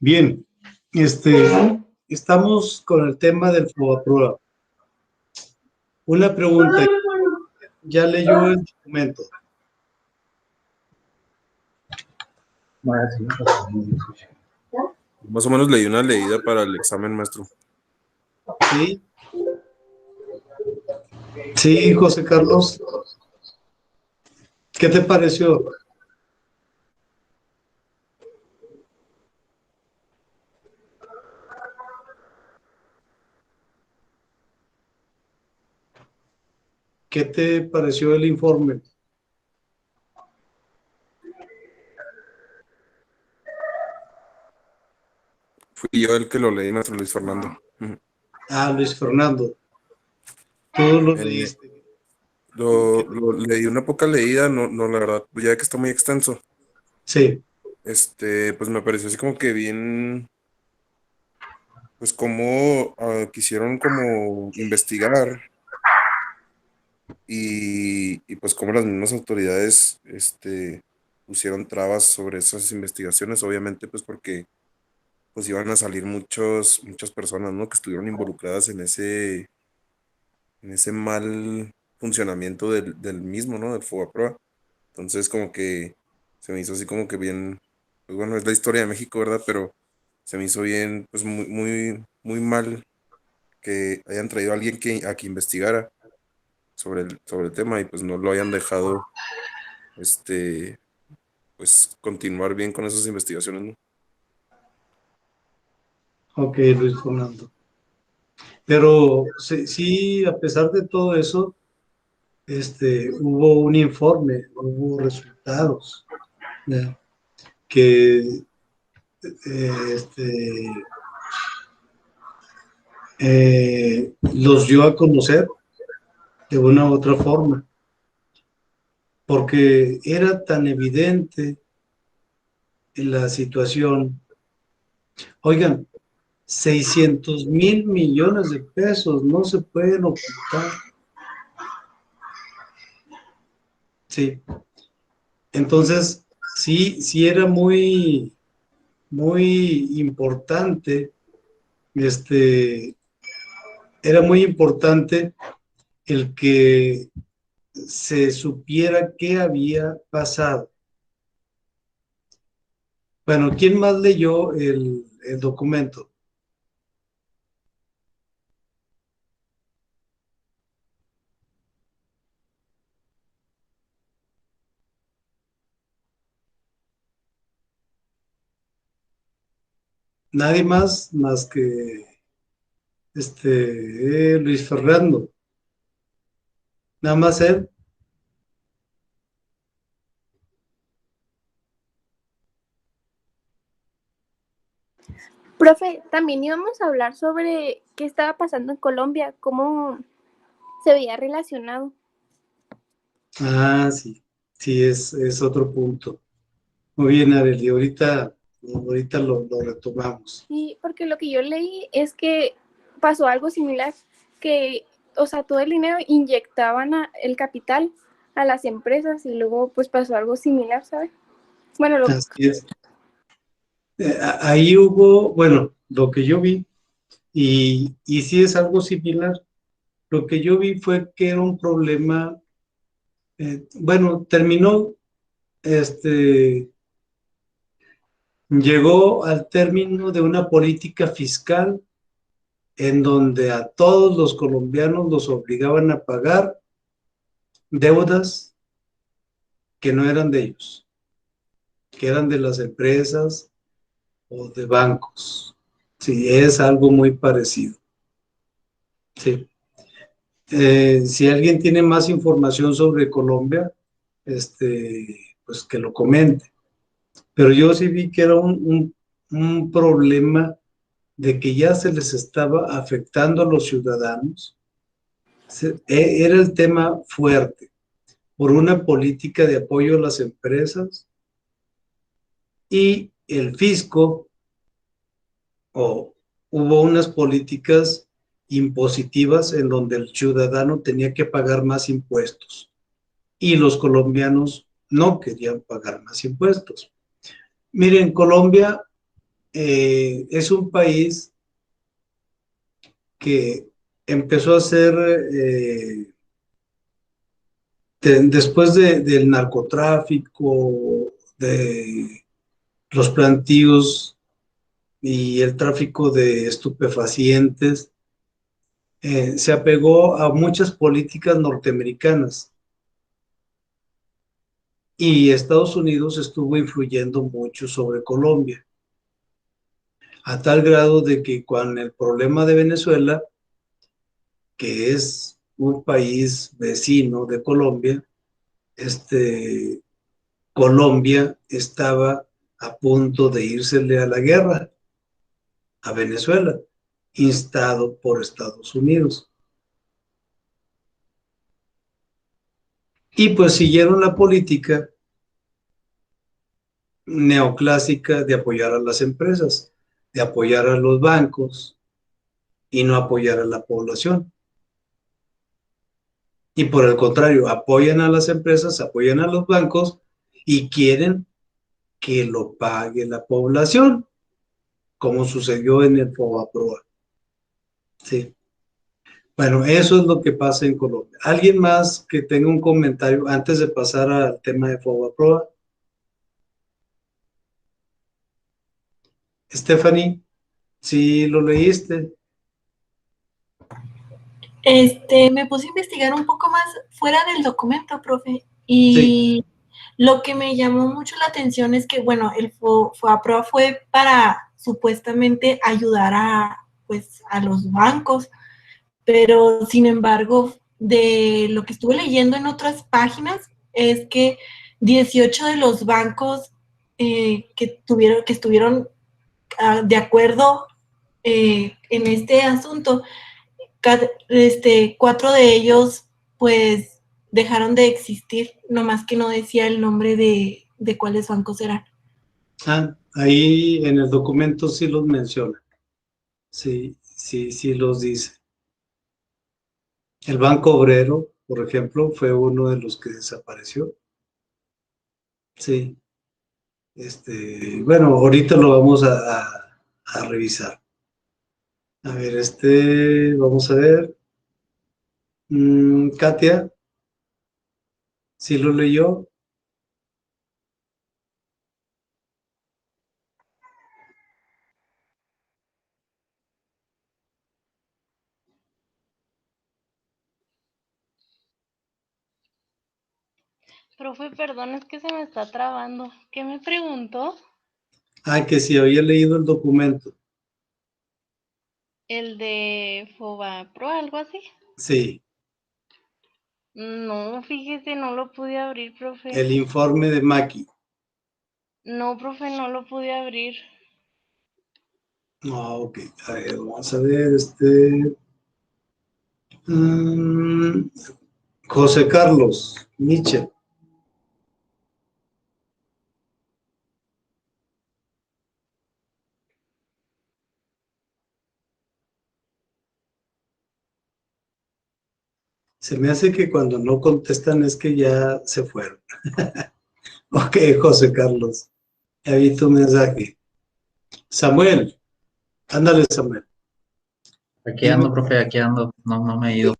Bien, estamos con el tema del FOBAPROA. Una pregunta, ¿ya leyó el documento? Más o menos leí una leída para el examen, maestro. Sí. Sí, José Carlos. ¿Qué te pareció? ¿Qué te pareció el informe? Fui yo el que lo leí, maestro Luis Fernando. Ah, Luis Fernando. Tú lo Eh, leíste. lo leí una poca leída, no, la verdad, ya que está muy extenso. Sí. Pues me pareció así como que bien, pues como quisieron como investigar y pues como las mismas autoridades, pusieron trabas sobre esas investigaciones, obviamente pues porque pues iban a salir muchas personas, ¿no? Que estuvieron involucradas en ese mal funcionamiento del mismo, ¿no? Del FOBAPROA. Entonces, como que se me hizo así como que bien, pues bueno, es la historia de México, ¿verdad? Pero se me hizo bien, pues muy mal que hayan traído a alguien a que investigara sobre el tema y pues no lo hayan dejado, este, pues continuar bien con esas investigaciones, ¿no? Ok, Luis Fernando. Pero sí, a pesar de todo eso, hubo un informe, hubo resultados, ¿ya? Que los dio a conocer de una u otra forma, porque era tan evidente la situación. Oigan, 600,000 millones de pesos no se pueden ocultar. Sí, entonces sí era muy importante, era muy importante el que se supiera qué había pasado. Bueno, ¿quién más leyó el documento? Nadie más que Luis Fernando. Nada más él. Profe, también íbamos a hablar sobre qué estaba pasando en Colombia, cómo se veía relacionado. Ah, sí, sí, es otro punto. Muy bien, Arely, ahorita lo retomamos. Sí, porque lo que yo leí es que pasó algo similar, que, o sea, todo el dinero inyectaban el capital a las empresas y luego pues pasó algo similar, ¿sabes? Bueno, Así es. Ahí hubo, bueno, lo que yo vi, y sí es algo similar. Lo que yo vi fue que era un problema, bueno, llegó al término de una política fiscal en donde a todos los colombianos los obligaban a pagar deudas que no eran de ellos, que eran de las empresas o de bancos. Sí, es algo muy parecido. Sí. Si alguien tiene más información sobre Colombia, pues que lo comente. Pero yo sí vi que era un problema de que ya se les estaba afectando a los ciudadanos. Era el tema fuerte por una política de apoyo a las empresas y el fisco, o hubo unas políticas impositivas en donde el ciudadano tenía que pagar más impuestos y los colombianos no querían pagar más impuestos. Miren, Colombia es un país que empezó a ser, después del narcotráfico, de los plantíos y el tráfico de estupefacientes, se apegó a muchas políticas norteamericanas y Estados Unidos estuvo influyendo mucho sobre Colombia, a tal grado de que con el problema de Venezuela, que es un país vecino de Colombia, Colombia estaba a punto de írsele a la guerra a Venezuela, instado por Estados Unidos. Y pues siguieron la política neoclásica de apoyar a las empresas, de apoyar a los bancos y no apoyar a la población. Y por el contrario, apoyan a las empresas, apoyan a los bancos y quieren que lo pague la población, como sucedió en el Fobaproa. Sí. Bueno, eso es lo que pasa en Colombia. ¿Alguien más que tenga un comentario antes de pasar al tema de Fobaproa? Stephanie, ¿sí lo leíste? Me puse a investigar un poco más fuera del documento, profe, Sí. y lo que me llamó mucho la atención es que, bueno, el FOAPROA fue para supuestamente ayudar pues, a los bancos, pero sin embargo, de lo que estuve leyendo en otras páginas, es que 18 de los bancos que estuvieron de acuerdo en este asunto, 4 de ellos pues dejaron de existir, nomás que no decía el nombre de cuáles bancos eran. Ahí en el documento sí los menciona. Sí, sí, sí los dice. El Banco Obrero, por ejemplo, fue uno de los que desapareció. Sí. Bueno, ahorita lo vamos a revisar. A ver, vamos a ver. Katia, ¿sí lo leyó? Profe, perdón, es que se me está trabando. ¿Qué me preguntó? Que si había leído el documento. ¿El de Fobapro, algo así? Sí, No, fíjese, no lo pude abrir, profe. el informe de Maki. No, profe, no lo pude abrir. Ok, a ver, vamos a ver, José Carlos Michel. Se me hace que cuando no contestan es que ya se fueron. Ok, José Carlos, ya vi tu mensaje. Samuel, ándale, Samuel. Aquí Dime, ando, profe, aquí ando. No, no me he ido.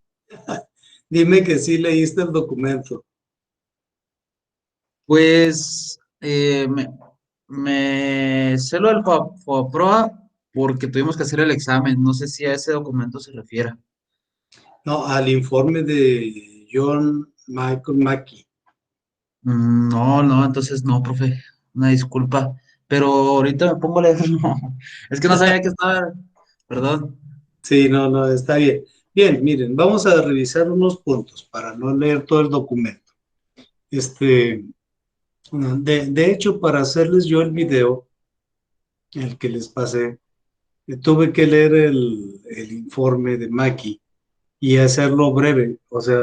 dime que sí leíste el documento. Pues me sé lo del FOBAPROA porque tuvimos que hacer el examen. No sé si a ese documento se refiere. No, al informe de John Michael Mackey. No, no, entonces no, profe. Una disculpa. Pero ahorita me pongo a leer. Es que no sabía que estaba. Perdón. Sí, no, no, está bien. Bien, miren, vamos a revisar unos puntos para no leer todo el documento. De hecho, para hacerles yo el video, el que les pasé, tuve que leer el informe de Maki y hacerlo breve. O sea,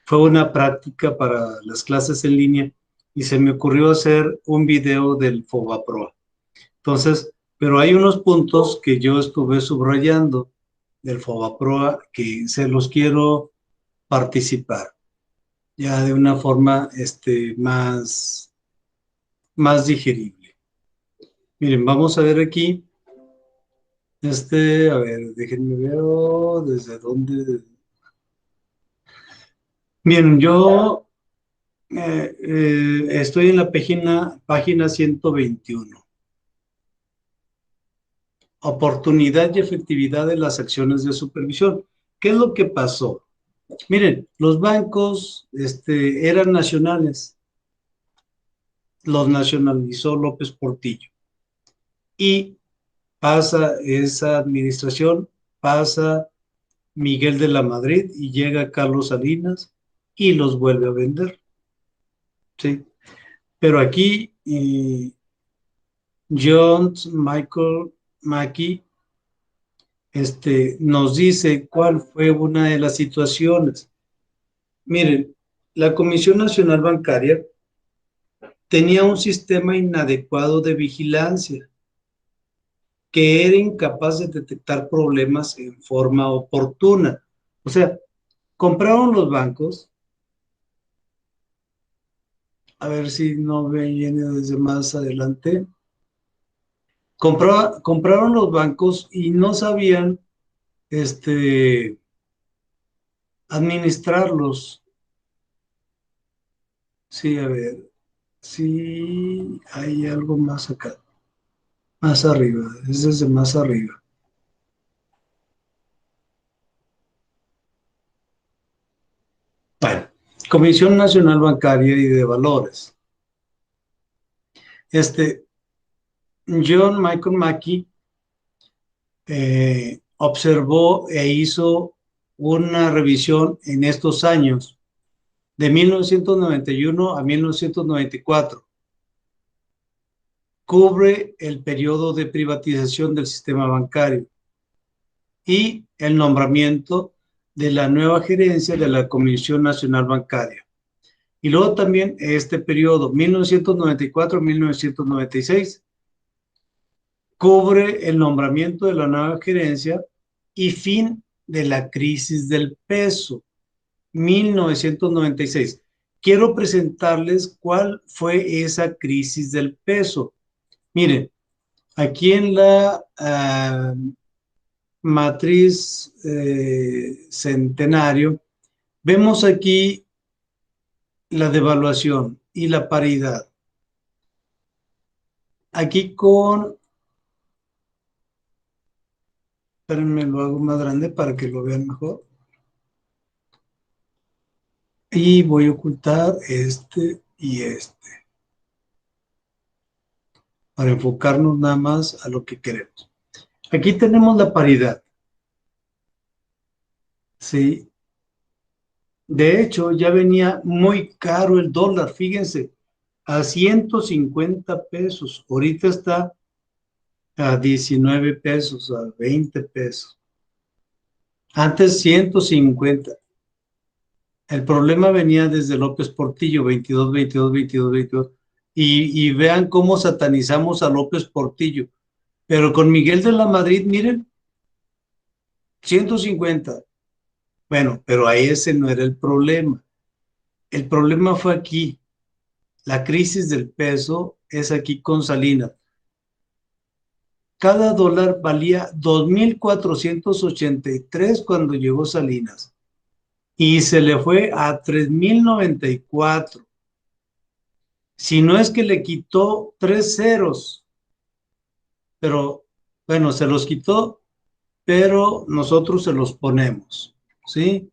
fue una práctica para las clases en línea y se me ocurrió hacer un video del FOBAPROA. Entonces, pero hay unos puntos que yo estuve subrayando del FOBAPROA que se los quiero participar ya de una forma más digerible. Miren, vamos a ver aquí. A ver, déjenme ver desde dónde. Bien, yo estoy en la página 121. Oportunidad y efectividad de las acciones de supervisión. ¿Qué es lo que pasó? Miren, los bancos eran nacionales, los nacionalizó López Portillo. Y pasa esa administración, pasa Miguel de la Madrid y llega Carlos Salinas y los vuelve a vender. ¿Sí? Pero aquí John Michael Mackey nos dice cuál fue una de las situaciones. Miren, la Comisión Nacional Bancaria tenía un sistema inadecuado de vigilancia que era incapaz de detectar problemas en forma oportuna. O sea, compraron los bancos, a ver si no viene desde más adelante. Compraron los bancos y no sabían administrarlos. Sí, a ver, sí hay algo más acá, más arriba, es desde más arriba. Bueno, Comisión Nacional Bancaria y de Valores. John Michael Mackey observó e hizo una revisión en estos años, de 1991 a 1994. Cubre el periodo de privatización del sistema bancario y el nombramiento de la nueva gerencia de la Comisión Nacional Bancaria. Y luego también este periodo, 1994-1996, cubre el nombramiento de la nueva gerencia y fin de la crisis del peso, 1996. Quiero presentarles cuál fue esa crisis del peso. Miren, aquí en la matriz centenario, vemos aquí la devaluación y la paridad. Aquí espérenme, lo hago más grande para que lo vean mejor. Y voy a ocultar y para enfocarnos nada más a lo que queremos. Aquí tenemos la paridad. Sí. De hecho, ya venía muy caro el dólar, fíjense, a 150 pesos. Ahorita está a 19 pesos, a 20 pesos. Antes 150. El problema venía desde López Portillo, 22, 22, 22, 22. Y vean cómo satanizamos a López Portillo. Pero con Miguel de la Madrid, miren, 150. Bueno, pero ahí ese no era el problema. El problema fue aquí. La crisis del peso es aquí con Salinas. Cada dólar valía 2,483 cuando llegó Salinas. Y se le fue a 3,094. Si no es que le quitó 3 ceros. Pero bueno, se los quitó, pero nosotros se los ponemos. ¿Sí?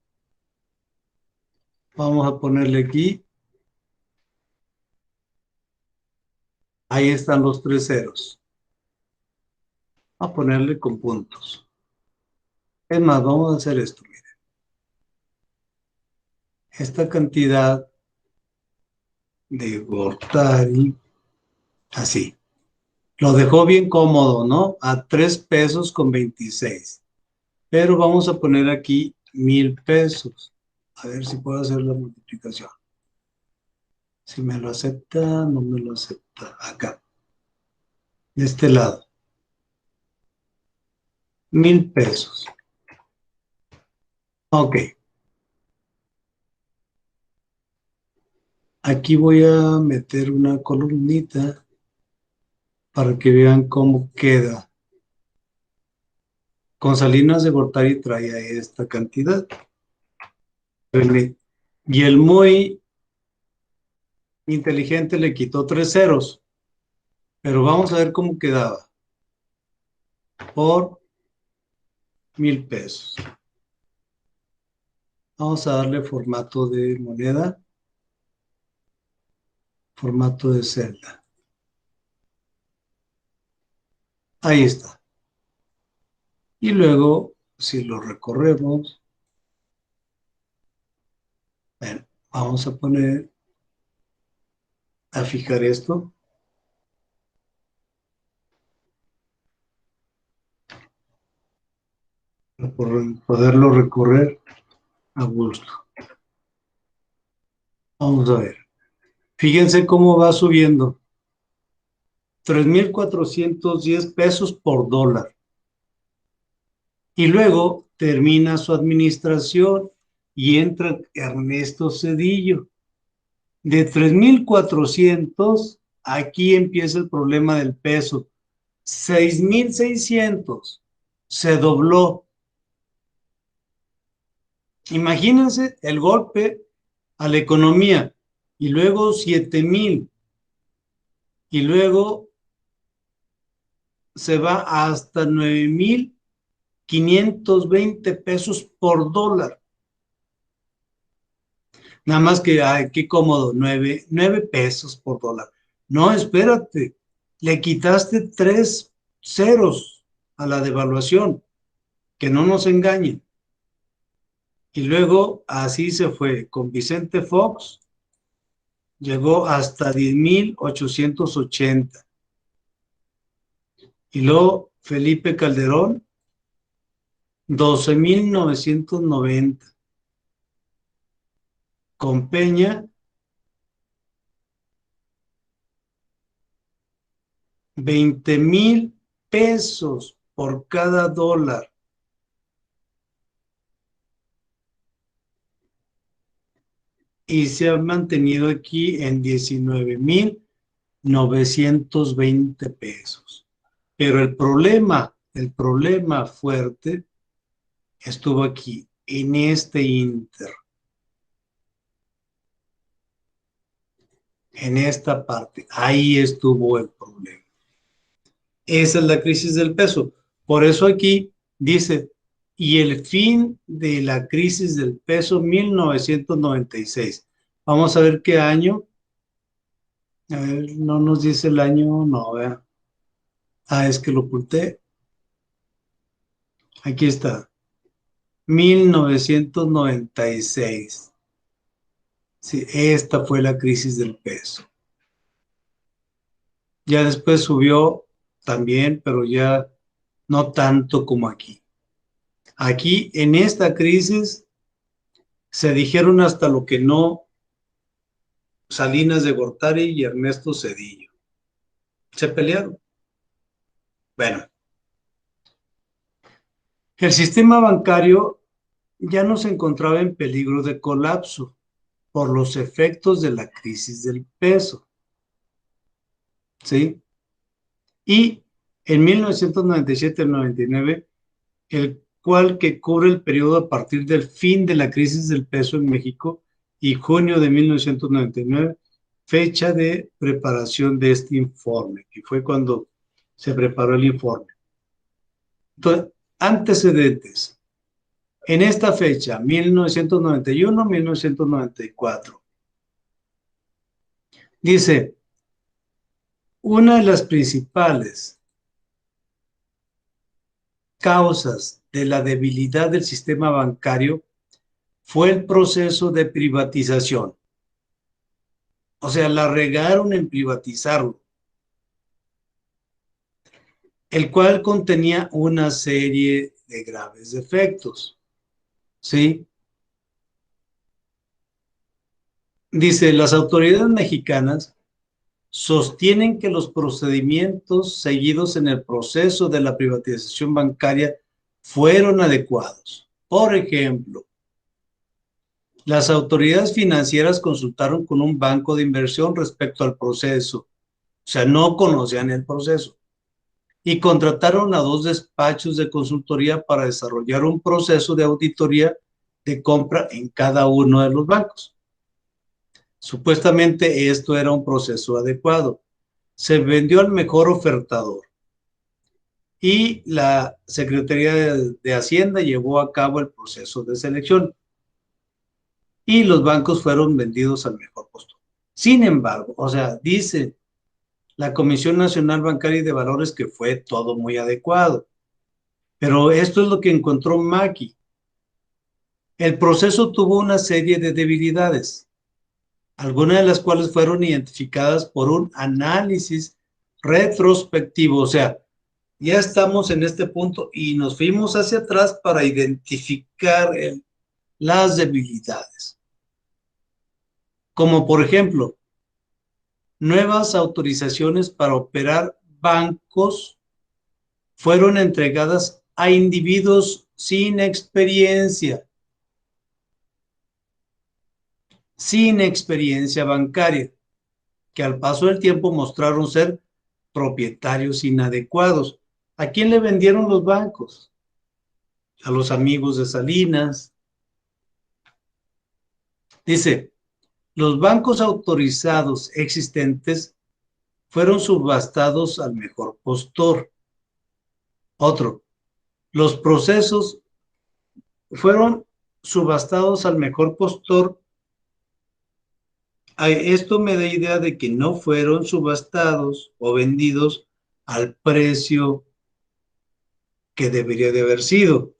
Vamos a ponerle aquí. Ahí están los 3 ceros. A ponerle con puntos. Es más, vamos a hacer esto. Miren. Esta cantidad de Gortari, así. Lo dejó bien cómodo, ¿no? A 3 pesos con 26. Pero vamos a poner aquí 1,000 pesos. A ver si puedo hacer la multiplicación. Si me lo acepta, no me lo acepta. Acá. De este lado. 1,000 pesos. Ok. Aquí voy a meter una columnita para que vean cómo queda. Con Salinas de Gortari traía esta cantidad. Y el muy inteligente le quitó 3 ceros, pero vamos a ver cómo quedaba. Por 1,000 pesos. Vamos a darle formato de moneda, formato de celda. Ahí está. Y luego, si lo recorremos, bueno, vamos a poner, a fijar esto. Para poderlo recorrer a gusto. Vamos a ver. Fíjense cómo va subiendo. 3,410 pesos por dólar. Y luego termina su administración y entra Ernesto Zedillo. De 3,400, aquí empieza el problema del peso. 6,600 se dobló. Imagínense el golpe a la economía. Y luego 7,000. Y luego se va hasta 9,520 pesos por dólar. Nada más que, ay, qué cómodo, 9 pesos por dólar. No, espérate, le quitaste 3 ceros a la devaluación, que no nos engañen. Y luego así se fue, con Vicente Fox, llegó hasta 10,880. Y luego Felipe Calderón, 12,990. Con Peña, 20,000 pesos por cada dólar. Y se ha mantenido aquí en 19,920 pesos. Pero el problema fuerte estuvo aquí, en este inter. En esta parte, ahí estuvo el problema. Esa es la crisis del peso. Por eso aquí dice, y el fin de la crisis del peso, 1996. Vamos a ver qué año. A ver, no nos dice el año, no, vea. Ah, es que lo oculté. Aquí está. 1996. Sí, esta fue la crisis del peso. Ya después subió también, pero ya no tanto como aquí. Aquí, en esta crisis, se dijeron hasta lo que no Salinas de Gortari y Ernesto Zedillo. Se pelearon. Bueno, el sistema bancario ya no se encontraba en peligro de colapso por los efectos de la crisis del peso. ¿Sí? Y en 1997-99, el cual que cubre el periodo a partir del fin de la crisis del peso en México y junio de 1999, fecha de preparación de este informe, que fue cuando se preparó el informe. Entonces, antecedentes. En esta fecha, 1991-1994, dice, una de las principales causas de la debilidad del sistema bancario fue el proceso de privatización. O sea, la regaron en privatizarlo, el cual contenía una serie de graves defectos. ¿Sí? Dice, las autoridades mexicanas sostienen que los procedimientos seguidos en el proceso de la privatización bancaria fueron adecuados. Por ejemplo, las autoridades financieras consultaron con un banco de inversión respecto al proceso sea, no conocían el proceso. Y contrataron a 2 despachos de consultoría para desarrollar un proceso de auditoría de compra en cada uno de los bancos. Supuestamente esto era un proceso adecuado. Se vendió al mejor ofertador y la Secretaría de Hacienda llevó a cabo el proceso de selección y los bancos fueron vendidos al mejor postor. Sin embargo, o sea, dice la Comisión Nacional Bancaria y de Valores que fue todo muy adecuado, pero esto es lo que encontró Maki. El proceso tuvo una serie de debilidades, algunas de las cuales fueron identificadas por un análisis retrospectivo, o sea, ya estamos en este punto y nos fuimos hacia atrás para identificar las debilidades. Como por ejemplo, nuevas autorizaciones para operar bancos fueron entregadas a individuos sin experiencia bancaria, que al paso del tiempo mostraron ser propietarios inadecuados. ¿A quién le vendieron los bancos? A los amigos de Salinas. Dice, los bancos autorizados existentes fueron subastados al mejor postor. Otro, los procesos fueron subastados al mejor postor. Esto me da idea de que no fueron subastados o vendidos al precio que debería de haber sido.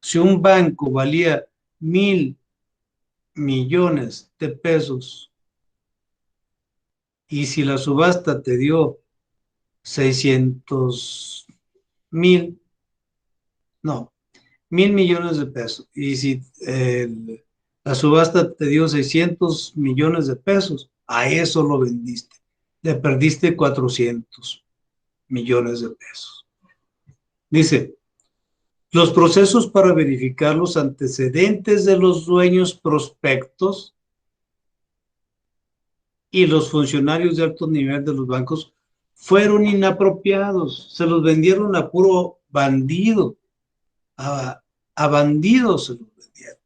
Si un banco valía 1,000 millones de pesos y si la subasta te dio 600,000, no, 1,000 millones de pesos, y si la subasta te dio 600 millones de pesos, a eso lo vendiste, le perdiste 400 millones de pesos. Dice, los procesos para verificar los antecedentes de los dueños prospectos y los funcionarios de alto nivel de los bancos fueron inapropiados, se los vendieron a puro bandido, a bandidos se los vendieron.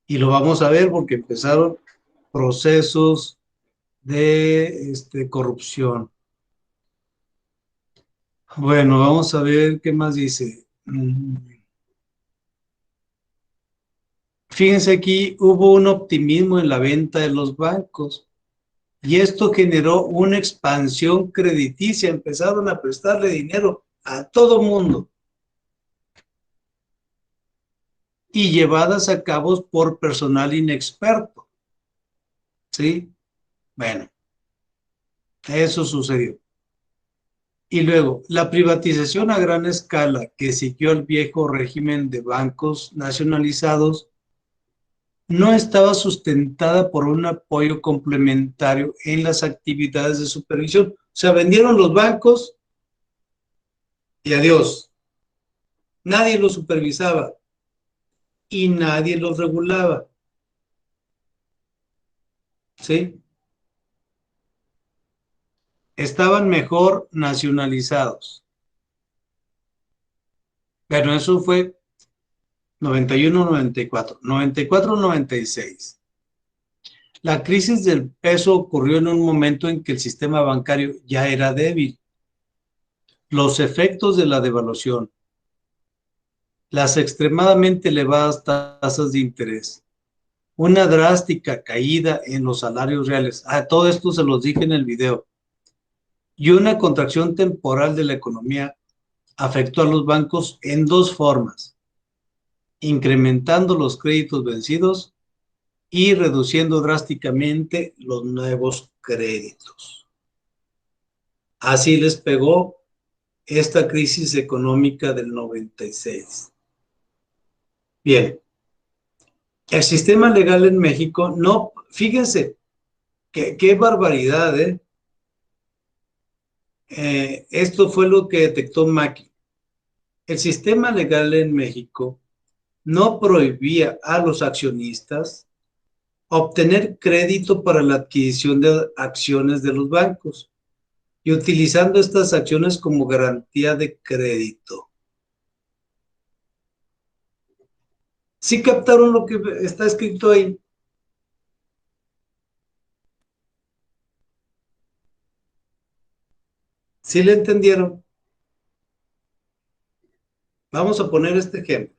Y lo vamos a ver porque empezaron procesos de corrupción. Bueno, vamos a ver qué más dice. Fíjense aquí, hubo un optimismo en la venta de los bancos y esto generó una expansión crediticia. Empezaron a prestarle dinero a todo mundo y llevadas a cabo por personal inexperto. ¿Sí? Bueno, eso sucedió. Y luego, la privatización a gran escala que siguió el viejo régimen de bancos nacionalizados no estaba sustentada por un apoyo complementario en las actividades de supervisión. O sea, vendieron los bancos y adiós. Nadie los supervisaba y nadie los regulaba. ¿Sí? Estaban mejor nacionalizados. Bueno, eso fue 91, 94, 94, 96. La crisis del peso ocurrió en un momento en que el sistema bancario ya era débil. Los efectos de la devaluación, las extremadamente elevadas tasas de interés, una drástica caída en los salarios reales, todo esto se los dije en el video, y una contracción temporal de la economía afectó a los bancos en 2 formas, incrementando los créditos vencidos y reduciendo drásticamente los nuevos créditos. Así les pegó esta crisis económica del 96. Bien, el sistema legal en México, no, fíjense, qué barbaridad, ¿eh? Esto fue lo que detectó Maki. El sistema legal en México no prohibía a los accionistas obtener crédito para la adquisición de acciones de los bancos y utilizando estas acciones como garantía de crédito. ¿Sí captaron lo que está escrito ahí? ¿Sí le entendieron? Vamos a poner este ejemplo.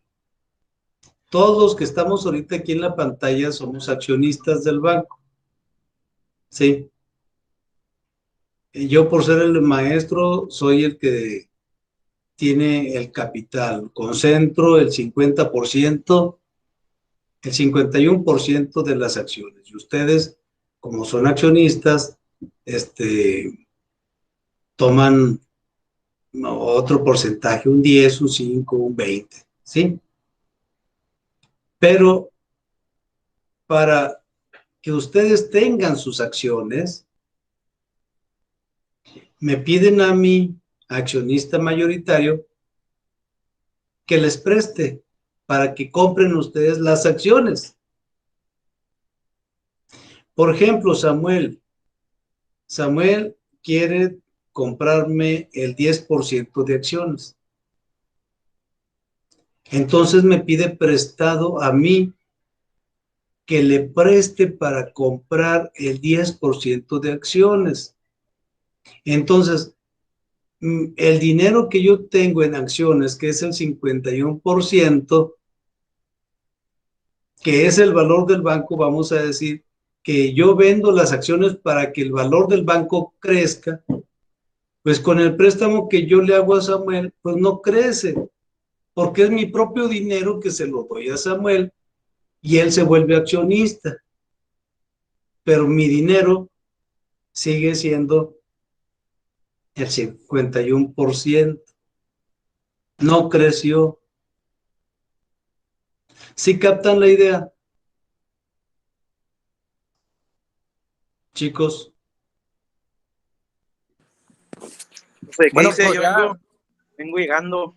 Todos los que estamos ahorita aquí en la pantalla somos accionistas del banco. Sí. Y yo, por ser el maestro, soy el que tiene el capital. Concentro el 50%, el 51% de las acciones. Y ustedes, como son accionistas, toman otro porcentaje, un 10, un 5, un 20, ¿sí? Pero para que ustedes tengan sus acciones, me piden a mí, accionista mayoritario, que les preste para que compren ustedes las acciones. Por ejemplo, Samuel quiere comprarme el 10% de acciones. Entonces me pide prestado a mí que le preste para comprar el 10% de acciones. Entonces, el dinero que yo tengo en acciones, que es el 51%, que es el valor del banco, vamos a decir que yo vendo las acciones para que el valor del banco crezca, pues con el préstamo que yo le hago a Samuel, pues no crece, porque es mi propio dinero que se lo doy a Samuel y él se vuelve accionista, pero mi dinero sigue siendo el 51%, no creció. ¿Sí captan la idea, chicos? Pues, ¿qué Bueno, dice? pues Yo ya, vengo llegando.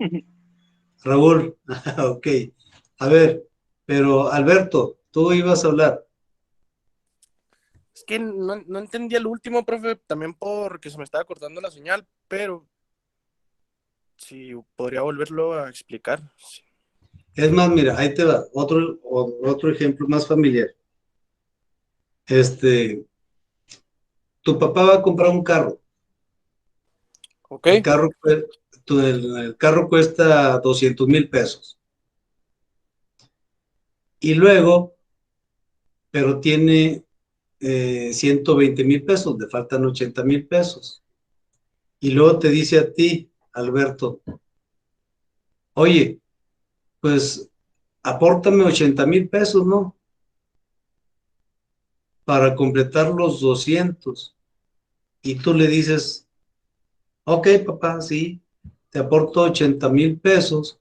Raúl, ok. A ver, pero Alberto, tú ibas a hablar. es que no entendí el último, profe, también porque se me estaba cortando la señal, pero si podría volverlo a explicar. Sí. Es más, mira, ahí te va, otro ejemplo más familiar. Tu papá va a comprar un carro. Ok, El carro, el carro cuesta 200,000 pesos. Y luego, pero tiene 120,000 pesos, le faltan 80,000 pesos. Y luego te dice a ti, Alberto, oye, pues apórtame 80,000 pesos, ¿no? Para completar los 200. Y tú le dices, ok, papá, sí, te aporto 80,000 pesos,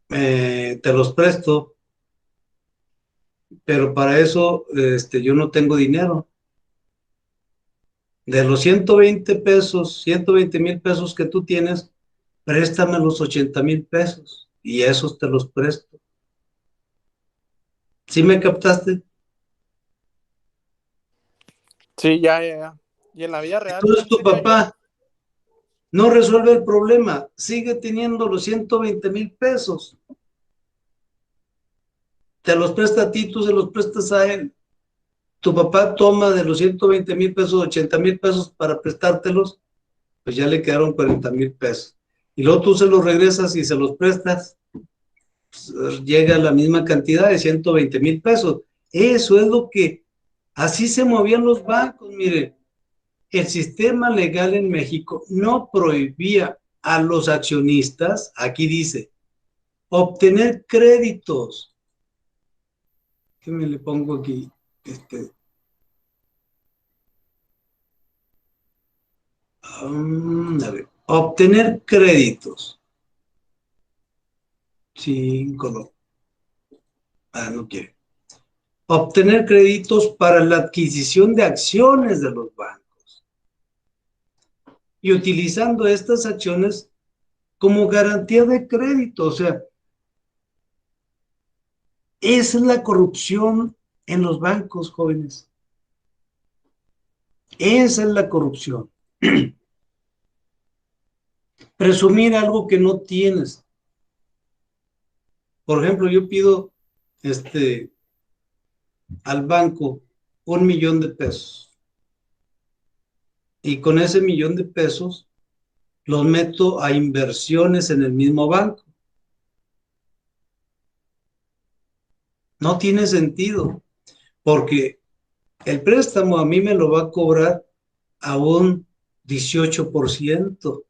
te los presto, pero para eso yo no tengo dinero. De los 120,000 que tú tienes, préstame los 80,000 pesos y esos te los presto. ¿Sí me captaste? sí, ya. Y en la vida real Entonces también tu sería igual. papá no resuelve el problema, sigue teniendo los 120,000 pesos. Te los presta a ti, tú se los prestas a él. Tu papá toma de los 120,000 pesos, 80,000 pesos para prestártelos, pues ya le quedaron 40,000 pesos. Y luego tú se los regresas y se los prestas, pues, llega a la misma cantidad de 120,000 pesos. Eso es lo que, así se movían los bancos, mire. El sistema legal en México no prohibía a los accionistas, aquí dice, obtener créditos. ¿Qué me le pongo aquí? A ver, obtener créditos. Cinco, no. No quiere. Obtener créditos para la adquisición de acciones de los bancos. Y utilizando estas acciones como garantía de crédito. O sea, Esa es la corrupción en los bancos, jóvenes. Esa es la corrupción. Presumir algo que no tienes. Por ejemplo, yo pido al banco 1,000,000 de pesos. Y con ese 1,000,000 de pesos los meto a inversiones en el mismo banco. No tiene sentido, porque el préstamo a mí me lo va a cobrar a un 18%.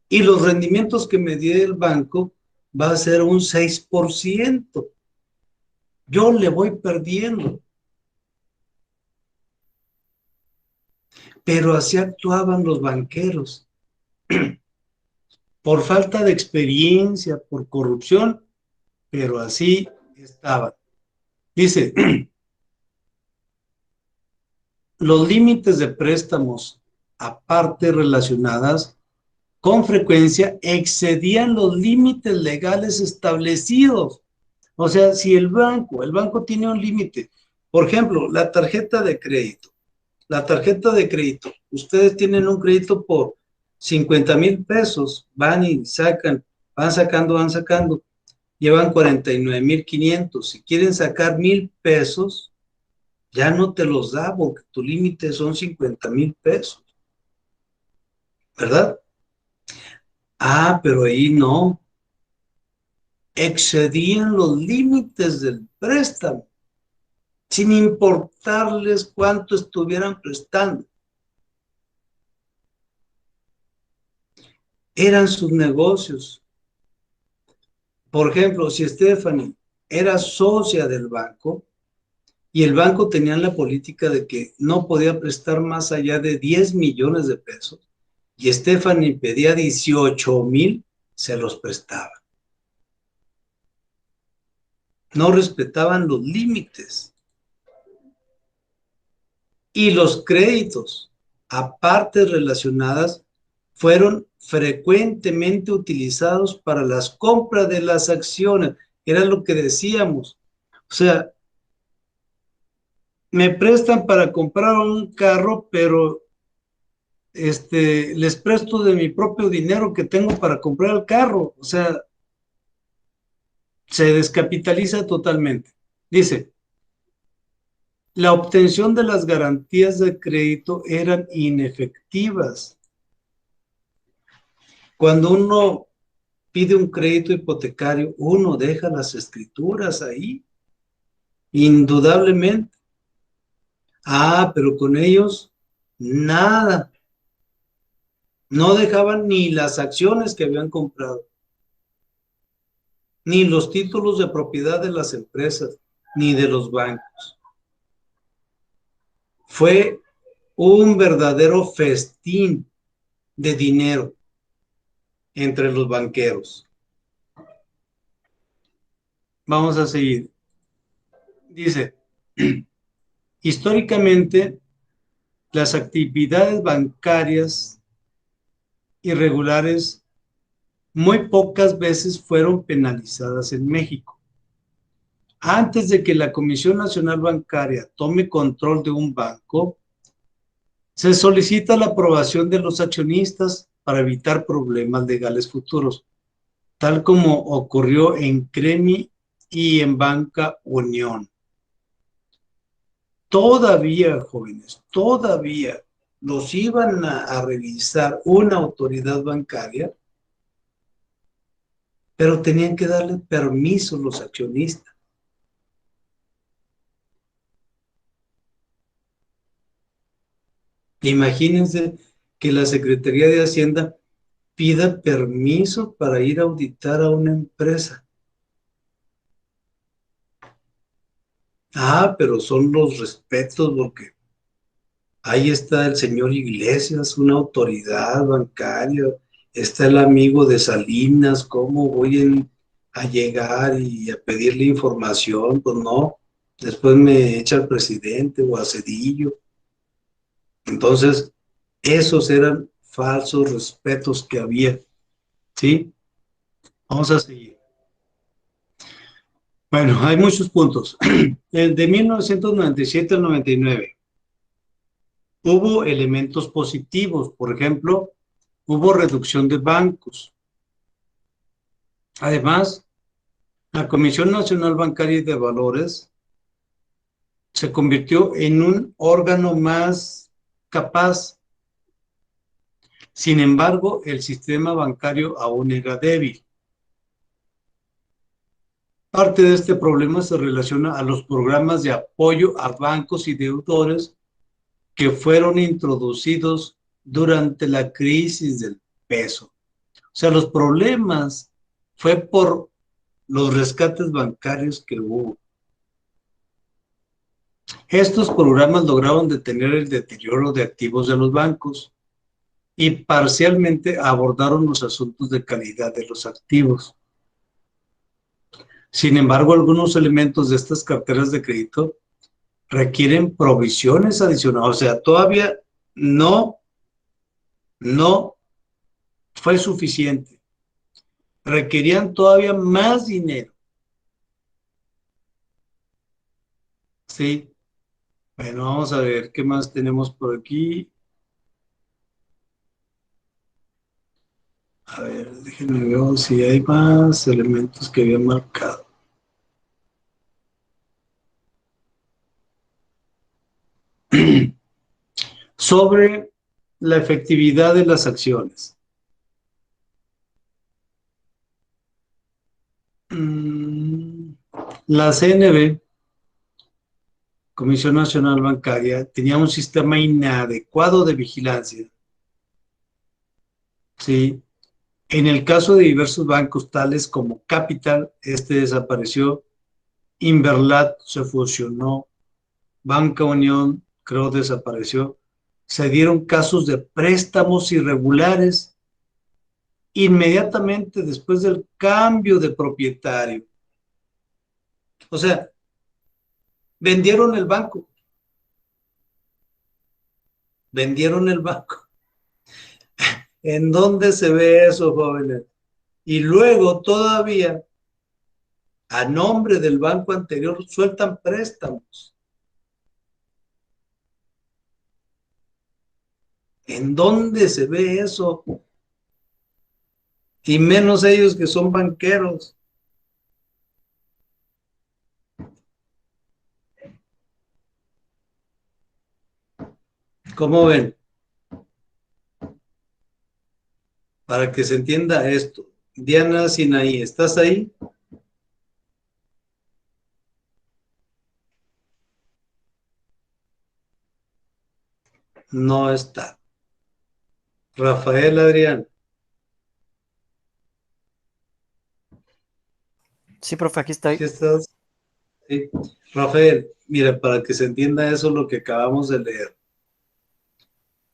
Y los rendimientos que me dé el banco va a ser un 6%. Yo le voy perdiendo. Pero así actuaban los banqueros. Por falta de experiencia, por corrupción, pero así estaban. Dice, los límites de préstamos a partes relacionadas con frecuencia excedían los límites legales establecidos. O sea, si el banco tiene un límite, por ejemplo, la tarjeta de crédito. La tarjeta de crédito, ustedes tienen un crédito por 50,000 pesos, van y sacan, van sacando, llevan 49,500. Si quieren sacar 1,000 pesos, ya no te los da porque tu límite son 50,000 pesos, ¿verdad? Ah, pero ahí no. Excedían los límites del préstamo, sin importarles cuánto estuvieran prestando. Eran sus negocios. Por ejemplo, si Stephanie era socia del banco y el banco tenía la política de que no podía prestar más allá de 10 millones de pesos y Stephanie pedía 18,000, se los prestaba. No respetaban los límites. Y los créditos a partes relacionadas fueron frecuentemente utilizados para las compras de las acciones. Era lo que decíamos. O sea, me prestan para comprar un carro, pero les presto de mi propio dinero que tengo para comprar el carro. O sea, se descapitaliza totalmente. Dice, la obtención de las garantías de crédito eran inefectivas. Cuando uno pide un crédito hipotecario, uno deja las escrituras ahí, indudablemente. Ah, pero con ellos, nada. No dejaban ni las acciones que habían comprado, ni los títulos de propiedad de las empresas, ni de los bancos. Fue un verdadero festín de dinero entre los banqueros. Vamos a seguir. Dice, históricamente, las actividades bancarias irregulares muy pocas veces fueron penalizadas en México. Antes de que la Comisión Nacional Bancaria tome control de un banco, se solicita la aprobación de los accionistas para evitar problemas legales futuros, tal como ocurrió en Cremi y en Banca Unión. Todavía, jóvenes, todavía los iban a revisar una autoridad bancaria, pero tenían que darle permiso a los accionistas. Imagínense que la Secretaría de Hacienda pida permiso para ir a auditar a una empresa. Ah, pero son los respetos porque ahí está el señor Iglesias, una autoridad bancaria, está el amigo de Salinas, ¿cómo voy a llegar y a pedirle información? Pues no, después me echa el presidente o a Cedillo. Entonces, esos eran falsos respetos que había, ¿sí? Vamos a seguir. Bueno, hay muchos puntos. De 1997 al 99 hubo elementos positivos. Por ejemplo, hubo reducción de bancos. Además, la Comisión Nacional Bancaria y de Valores se convirtió en un órgano más capaz. Sin embargo, el sistema bancario aún era débil. Parte de este problema se relaciona a los programas de apoyo a bancos y deudores que fueron introducidos durante la crisis del peso. O sea, los problemas fue por los rescates bancarios que hubo. Estos programas lograron detener el deterioro de activos de los bancos y parcialmente abordaron los asuntos de calidad de los activos. Sin embargo, algunos elementos de estas carteras de crédito requieren provisiones adicionales. O sea, todavía no fue suficiente. Requerían todavía más dinero. Sí. Bueno, vamos a ver qué más tenemos por aquí. A ver, déjenme ver si hay más elementos que había marcado. Sobre la efectividad de las acciones. La CNB, Comisión Nacional Bancaria, tenía un sistema inadecuado de vigilancia. Sí. En el caso de diversos bancos, tales como Capital, este desapareció, Inverlat se fusionó, Banca Unión, creo, desapareció. Se dieron casos de préstamos irregulares inmediatamente después del cambio de propietario. O sea, vendieron el banco. Vendieron el banco. ¿En dónde se ve eso, jóvenes? Y luego todavía, a nombre del banco anterior, sueltan préstamos. ¿En dónde se ve eso? Y menos ellos que son banqueros. ¿Cómo ven? Para que se entienda esto. Diana Sinaí, ¿estás ahí? No está. Rafael Adrián. Sí, profe, aquí estoy. ¿Sí estás? Sí. Rafael, mira, para que se entienda eso lo que acabamos de leer.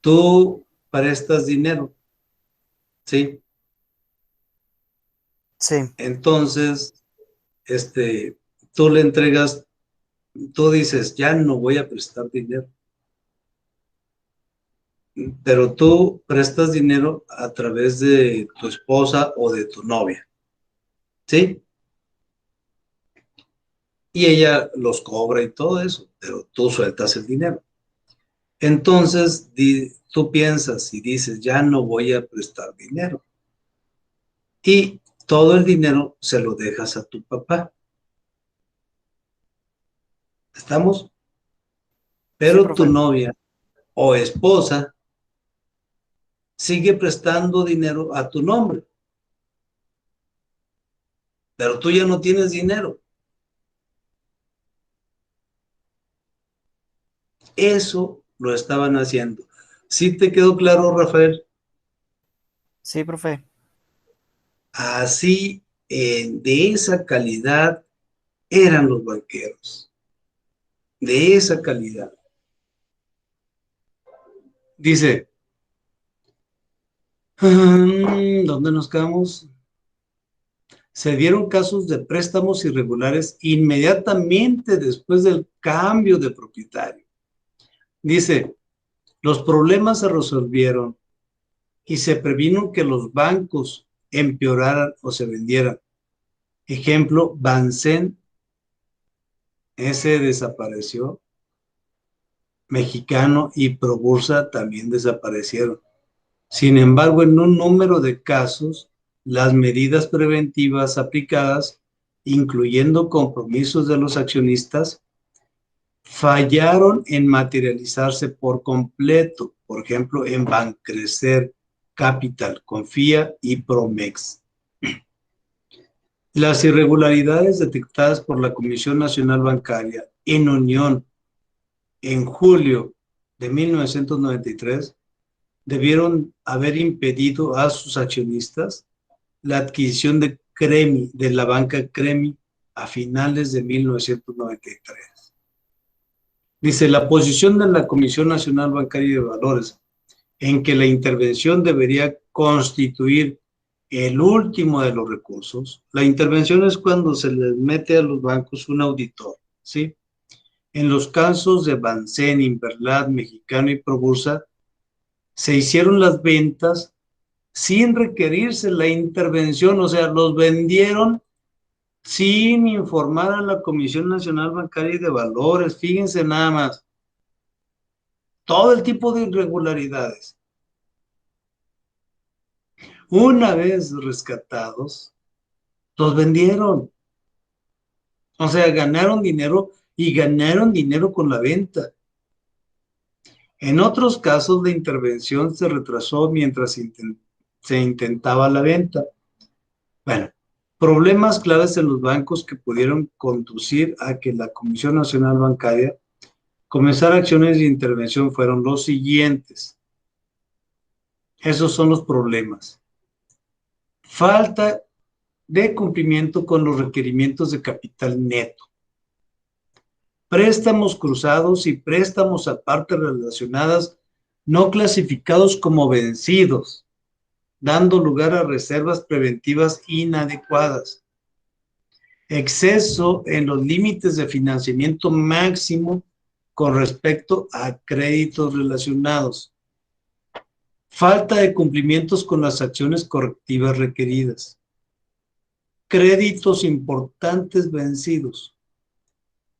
Tú prestas dinero, ¿sí? Sí, Entonces, tú le entregas, tú dices, ya no voy a prestar dinero. Pero tú prestas dinero a través de tu esposa o de tu novia, ¿sí? Y ella los cobra y todo eso, pero tú sueltas el dinero. Entonces, tú piensas y dices, ya no voy a prestar dinero. Y todo el dinero se lo dejas a tu papá. ¿Estamos? Pero tu profe. novia o esposa sigue prestando dinero a tu nombre. Pero tú ya no tienes dinero. Eso lo estaban haciendo. ¿Sí te quedó claro, Rafael? Sí, profe. Así, de esa calidad eran los banqueros. De esa calidad. Dice, ¿dónde nos quedamos? Se dieron casos de préstamos irregulares inmediatamente después del cambio de propietario. Dice, los problemas se resolvieron y se previno que los bancos empeoraran o se vendieran. Ejemplo, Bansen ese desapareció. Mexicano y Probursa también desaparecieron. Sin embargo, en un número de casos, las medidas preventivas aplicadas, incluyendo compromisos de los accionistas, fallaron en materializarse por completo, por ejemplo, en Bancrecer, Capital, Confía y Promex. Las irregularidades detectadas por la Comisión Nacional Bancaria en Unión en julio de 1993 debieron haber impedido a sus accionistas la adquisición de Cremi, de la banca Cremi, a finales de 1993. Dice, la posición de la Comisión Nacional Bancaria de Valores en que la intervención debería constituir el último de los recursos. La intervención es cuando se les mete a los bancos un auditor, ¿sí? En los casos de Bansen, Inverlat, Mexicano y Probursa, se hicieron las ventas sin requerirse la intervención, o sea, los vendieron sin informar a la Comisión Nacional Bancaria y de Valores. Fíjense nada más, todo el tipo de irregularidades. Una vez rescatados, los vendieron. O sea, ganaron dinero y ganaron dinero con la venta. En otros casos, la intervención se retrasó mientras se intentaba la venta. Bueno, problemas claves en los bancos que pudieron conducir a que la Comisión Nacional Bancaria comenzara acciones de intervención fueron los siguientes. Esos son los problemas. Falta de cumplimiento con los requerimientos de capital neto. Préstamos cruzados y préstamos aparte relacionadas no clasificados como vencidos, dando lugar a reservas preventivas inadecuadas. Exceso en los límites de financiamiento máximo con respecto a créditos relacionados. Falta de cumplimientos con las acciones correctivas requeridas. Créditos importantes vencidos.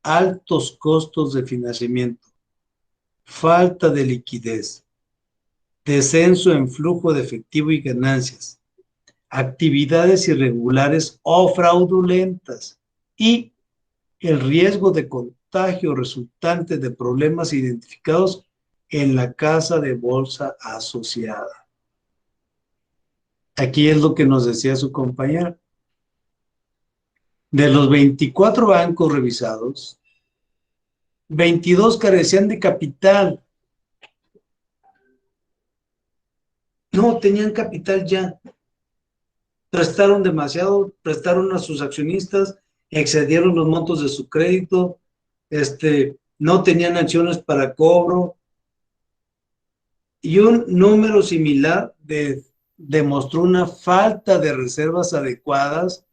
Altos costos de financiamiento. Falta de liquidez. Descenso en flujo de efectivo y ganancias. Actividades irregulares o fraudulentas y el riesgo de contagio resultante de problemas identificados en la casa de bolsa asociada. Aquí es lo que nos decía su compañera. De los 24 bancos revisados, 22 carecían de capital. No, tenían capital ya. Prestaron demasiado, prestaron a sus accionistas, excedieron los montos de su crédito, no tenían acciones para cobro, y un número similar demostró una falta de reservas adecuadas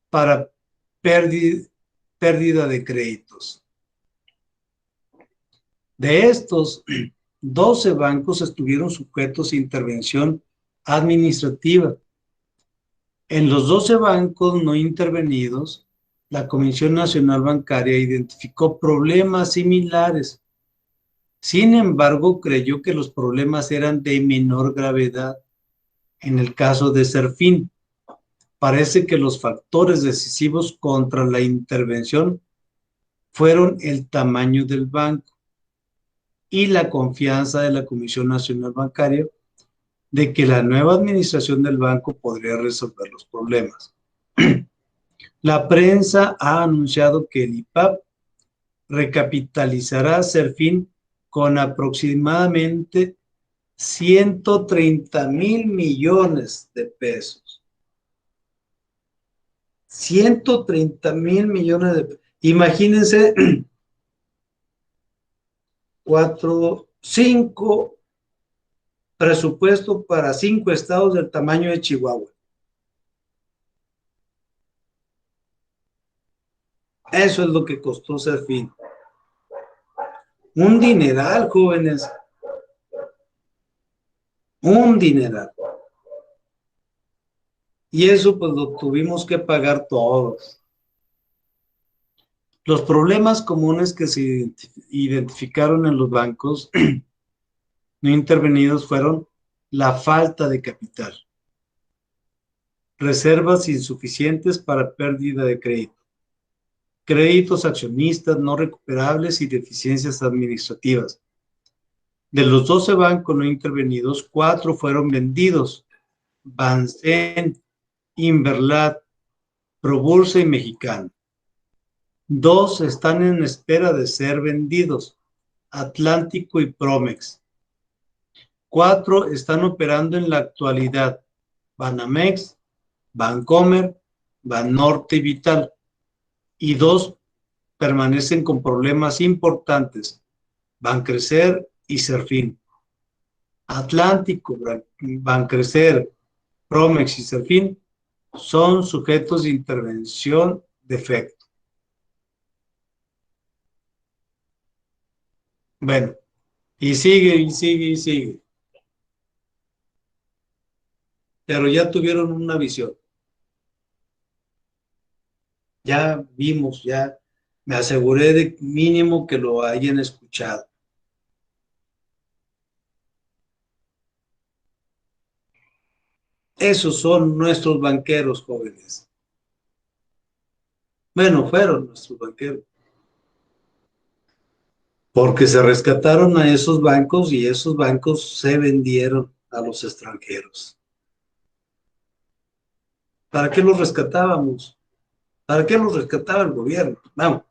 para pérdida de créditos. De estos, 12 bancos estuvieron sujetos a intervención administrativa. En los 12 bancos no intervenidos, la Comisión Nacional Bancaria identificó problemas similares. Sin embargo, creyó que los problemas eran de menor gravedad. En el caso de Serfín, parece que los factores decisivos contra la intervención fueron el tamaño del banco y la confianza de la Comisión Nacional Bancaria de que la nueva administración del banco podría resolver los problemas. La prensa ha anunciado que el IPAB recapitalizará a Serfín con aproximadamente 130,000 millones de pesos. 130,000 millones de pesos. Imagínense 5 presupuesto para 5 estados del tamaño de Chihuahua. Eso es lo que costó Serfín. Un dineral, jóvenes. Un dineral. Y eso pues lo tuvimos que pagar todos. Los problemas comunes que se identificaron en los bancos no intervenidos fueron la falta de capital, reservas insuficientes para pérdida de crédito, créditos accionistas no recuperables y deficiencias administrativas. De los 12 bancos no intervenidos, 4 fueron vendidos: Bansen, Inverlat, Probursa y Mexicano. 2 están en espera de ser vendidos: Atlántico y Promex. 4 están operando en la actualidad: Banamex, Bancomer, Banorte y Vital. Y 2 permanecen con problemas importantes: Bancrecer y Serfín. Atlántico, Bancrecer, Promex y Serfín son sujetos de intervención de efecto. Bueno, y sigue, y sigue, y sigue. Pero ya tuvieron una visión. Ya vimos, ya me aseguré de mínimo que lo hayan escuchado. Esos son nuestros banqueros jóvenes. Bueno, fueron nuestros banqueros. Porque se rescataron a esos bancos y esos bancos se vendieron a los extranjeros. ¿Para qué los rescatábamos? ¿Para qué los rescataba el gobierno? Vamos.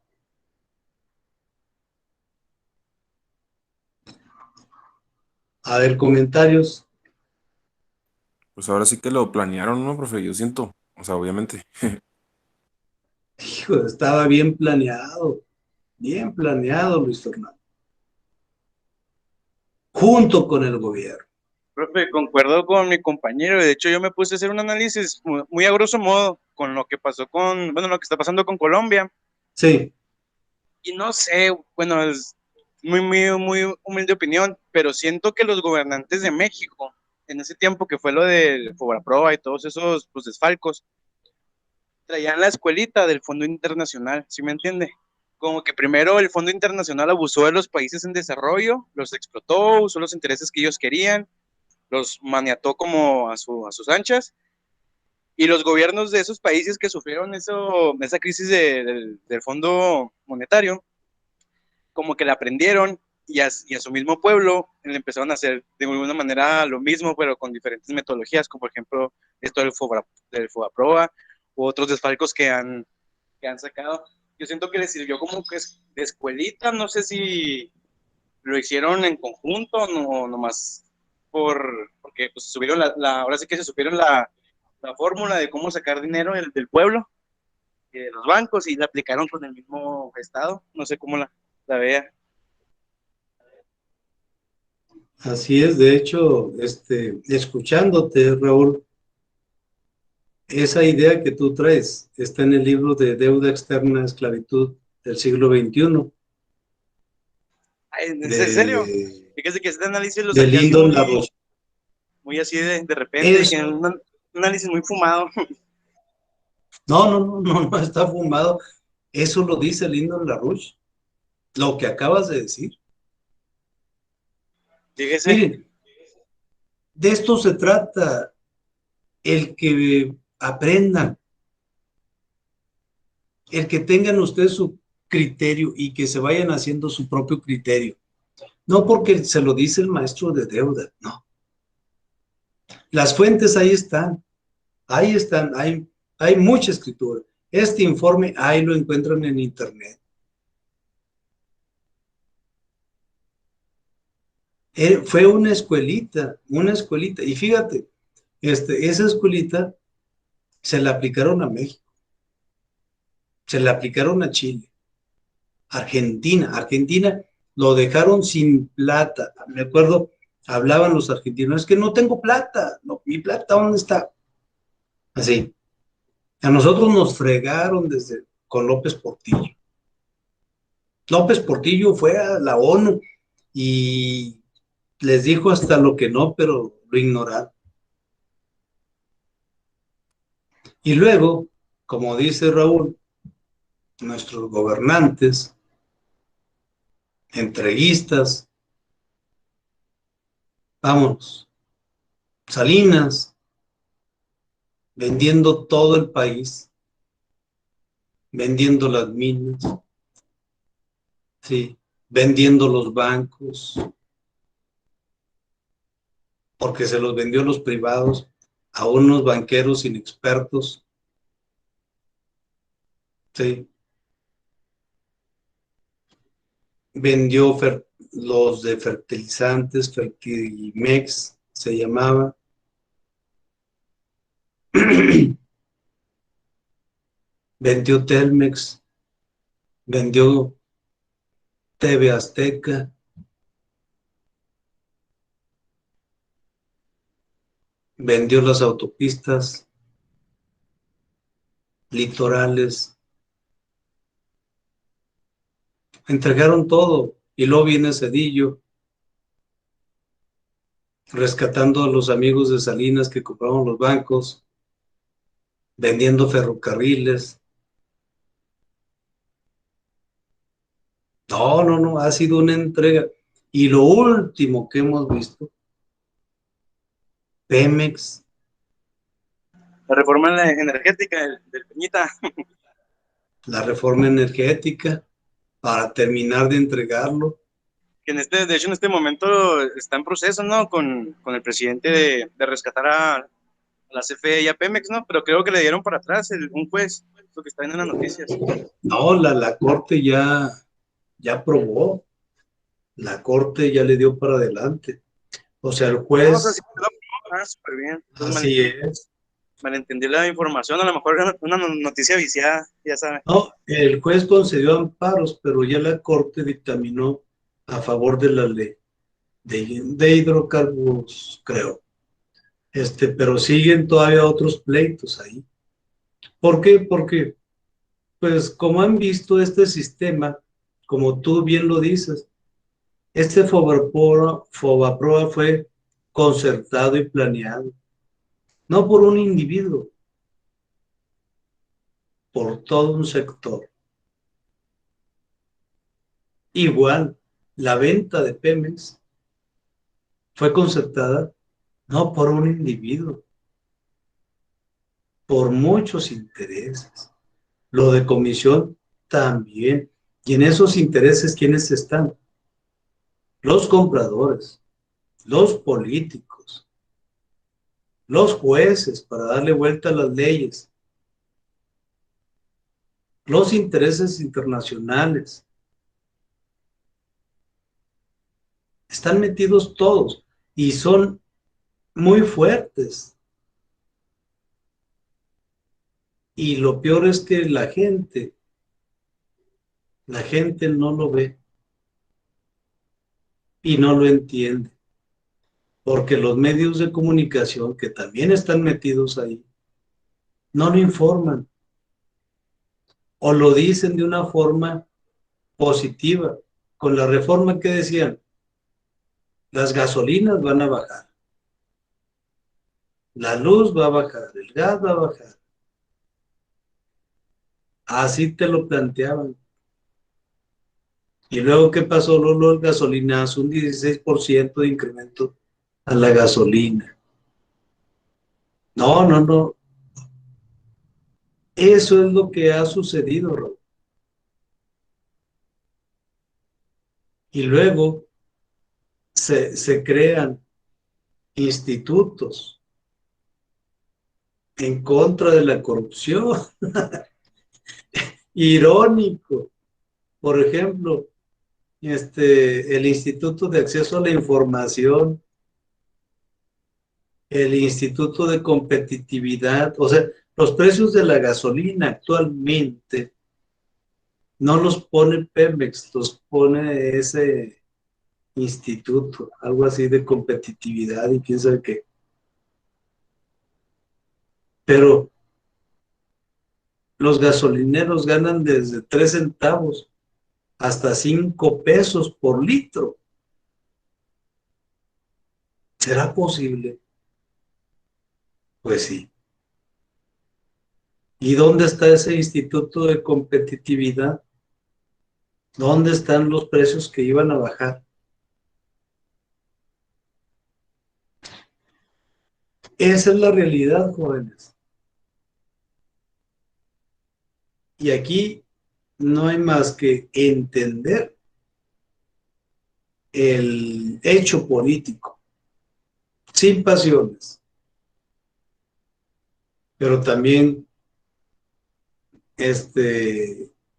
A ver, comentarios. Pues ahora sí que lo planearon, ¿no, profe? Yo siento, o sea, obviamente. Hijo, estaba bien planeado, Luis Fernando. Junto con el gobierno. Profe, concuerdo con mi compañero. De hecho, yo me puse a hacer un análisis muy a grosso modo con lo que pasó lo que está pasando con Colombia. Sí. Y no sé, bueno, es muy humilde opinión, pero siento que los gobernantes de México, en ese tiempo que fue lo del Fobaproa y todos esos pues, desfalcos, traían la escuelita del Fondo Internacional, ¿sí me entiende? Como que primero el Fondo Internacional abusó de los países en desarrollo, los explotó, usó los intereses que ellos querían, los maniató como a sus anchas, y los gobiernos de esos países que sufrieron esa crisis del Fondo Monetario, como que la aprendieron y a su mismo pueblo le empezaron a hacer de alguna manera lo mismo, pero con diferentes metodologías, como por ejemplo esto del Fobaproa u otros desfalcos que han sacado. Yo siento que les sirvió como que es de escuelita, no sé si lo hicieron en conjunto, no nomás porque pues subieron ahora sí que se supieron la fórmula de cómo sacar dinero del pueblo, de los bancos, y la aplicaron con el mismo estado, no sé cómo la vea. Así es, de hecho, escuchándote, Raúl, esa idea que tú traes está en el libro de Deuda Externa, Esclavitud del siglo XXI. ¿En serio? Fíjese que este análisis lo de saqué así Lyndon LaRoche. muy así de repente, Es, dije, un análisis muy fumado. no está fumado. Eso lo dice Lyndon LaRoche, lo que acabas de decir. Fíjese. Miren, de esto se trata, el que aprendan, el que tengan ustedes su criterio y que se vayan haciendo su propio criterio. No porque se lo dice el maestro de deuda, no. Las fuentes ahí están, hay mucha escritura. Este informe ahí lo encuentran en internet. Fue una escuelita, y fíjate, esa escuelita se la aplicaron a México, se la aplicaron a Chile, Argentina lo dejaron sin plata. Me acuerdo, hablaban los argentinos, es que no tengo plata, no, mi plata, ¿dónde está? Así. A nosotros nos fregaron con López Portillo. López Portillo fue a la ONU y les dijo hasta lo que no, pero lo ignoraron. Y luego, como dice Raúl, nuestros gobernantes, entreguistas, vámonos, Salinas, vendiendo todo el país, vendiendo las minas, sí, vendiendo los bancos, porque se los vendió a los privados, a unos banqueros inexpertos, sí, vendió los de fertilizantes, Fertimex se llamaba, vendió Telmex, vendió TV Azteca, vendió las autopistas, litorales, entregaron todo, y luego viene Cedillo, rescatando a los amigos de Salinas que compraron los bancos, vendiendo ferrocarriles. No, no, no, ha sido una entrega. Y lo último que hemos visto, Pemex, La reforma energética del Peñita, la reforma energética, para terminar de entregarlo. que de hecho en este momento está en proceso, ¿no? Con el presidente de rescatar a la CFE y a Pemex, ¿no? Pero creo que le dieron para atrás un juez, lo que está viendo en las noticias. No, la Corte ya aprobó, la Corte ya le dio para adelante. O sea, el No, o sea, juez, sí, súper bien. Entonces, así es. malentendí la información, a lo mejor era una noticia viciada, ya saben. No, el juez concedió amparos, pero ya la Corte dictaminó a favor de la ley de hidrocarburos, creo. Pero siguen todavía otros pleitos ahí. ¿Por qué? Porque, pues, como han visto este sistema, como tú bien lo dices, este Fobaproa fue concertado y planeado, no por un individuo, por todo un sector. Igual, la venta de Pemex fue concertada no por un individuo, por muchos intereses. Lo de comisión también. Y en esos intereses, ¿quiénes están? Los compradores, los políticos, los jueces para darle vuelta a las leyes, los intereses internacionales. Están metidos todos y son muy fuertes. Y lo peor es que la gente no lo ve y no lo entiende. Porque los medios de comunicación que también están metidos ahí, no lo informan o lo dicen de una forma positiva. Con la reforma que decían, las gasolinas van a bajar, la luz va a bajar, el gas va a bajar. Así te lo planteaban. Y luego, ¿qué pasó? Luego el gasolinazo, un 16% de incremento a la gasolina. No, no, no. Eso es lo que ha sucedido, Rob. Y luego se crean institutos en contra de la corrupción. Irónico. Por ejemplo, el Instituto de Acceso a la Información, el Instituto de Competitividad, o sea, los precios de la gasolina actualmente no los pone Pemex, los pone ese instituto, algo así de competitividad y quién sabe qué. Pero los gasolineros ganan desde 3 centavos hasta 5 pesos por litro. ¿Será posible? Pues sí. ¿Y dónde está ese instituto de competitividad? ¿Dónde están los precios que iban a bajar? Esa es la realidad, jóvenes. Y aquí no hay más que entender el hecho político, sin pasiones, pero también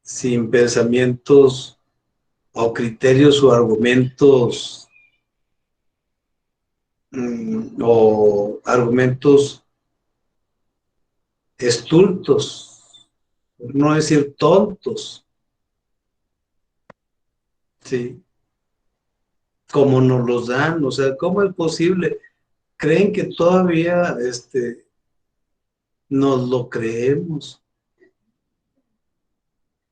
sin pensamientos o criterios o argumentos estultos, por no decir tontos, ¿sí? Como nos los dan, o sea, ¿cómo es posible? ¿Creen que todavía nos lo creemos?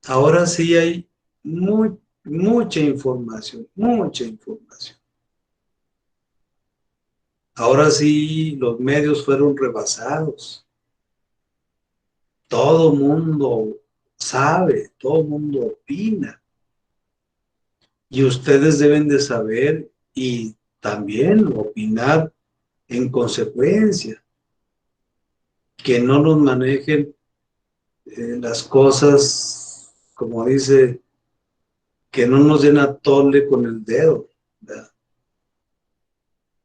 Ahora sí hay mucha información, mucha información. Ahora sí los medios fueron rebasados. Todo mundo sabe, todo mundo opina. Y ustedes deben de saber y también opinar en consecuencia. Que no nos manejen las cosas, como dice, que no nos den a tole con el dedo, ¿verdad?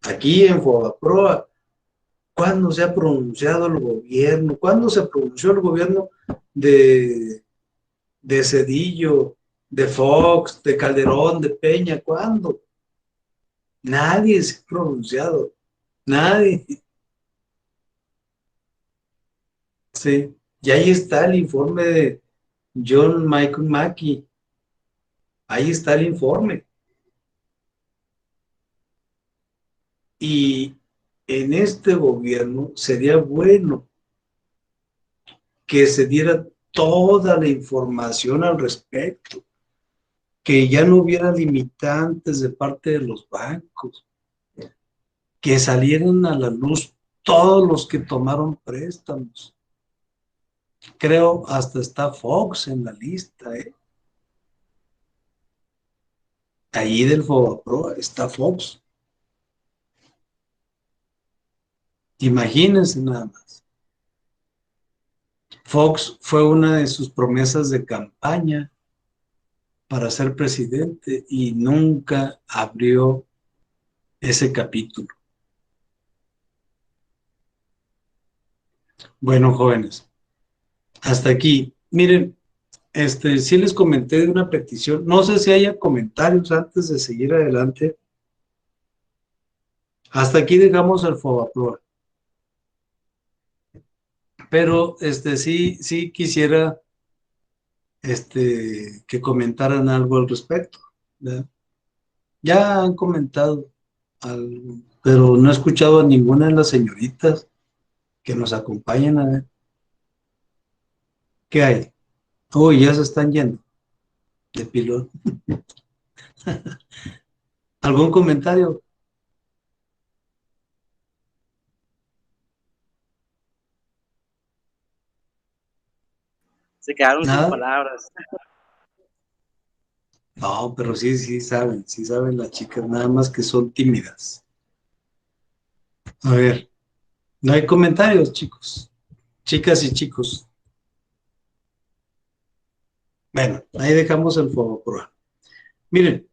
Aquí en Fobaproa, ¿cuándo se ha pronunciado el gobierno? ¿Cuándo se pronunció el gobierno de, de Cedillo, de Fox, de Calderón, de Peña? ¿Cuándo? Nadie se ha pronunciado, nadie. Sí, y ahí está el informe de John Michael Mackey, ahí está el informe. Y en este gobierno sería bueno que se diera toda la información al respecto, que ya no hubiera limitantes de parte de los bancos, que salieran a la luz todos los que tomaron préstamos. Creo hasta está Fox en la lista, ¿eh? Ahí del Fobaproa está Fox. Imagínense nada más. Fox fue una de sus promesas de campaña para ser presidente y nunca abrió ese capítulo. Bueno, jóvenes, hasta aquí. Miren, sí les comenté de una petición. No sé si haya comentarios antes de seguir adelante. Hasta aquí dejamos el Fobaproa. Pero sí quisiera que comentaran algo al respecto, ¿verdad? Ya han comentado algo, pero no he escuchado a ninguna de las señoritas que nos acompañan a ver. ¿Qué hay? Uy, ya se están yendo de pilón. ¿Algún comentario? Se quedaron sin ¿Nada? palabras. No, pero sí saben las chicas, nada más que son tímidas. A ver, no hay comentarios, chicos, chicas y chicos. Bueno, ahí dejamos el fuego por ahora. Miren,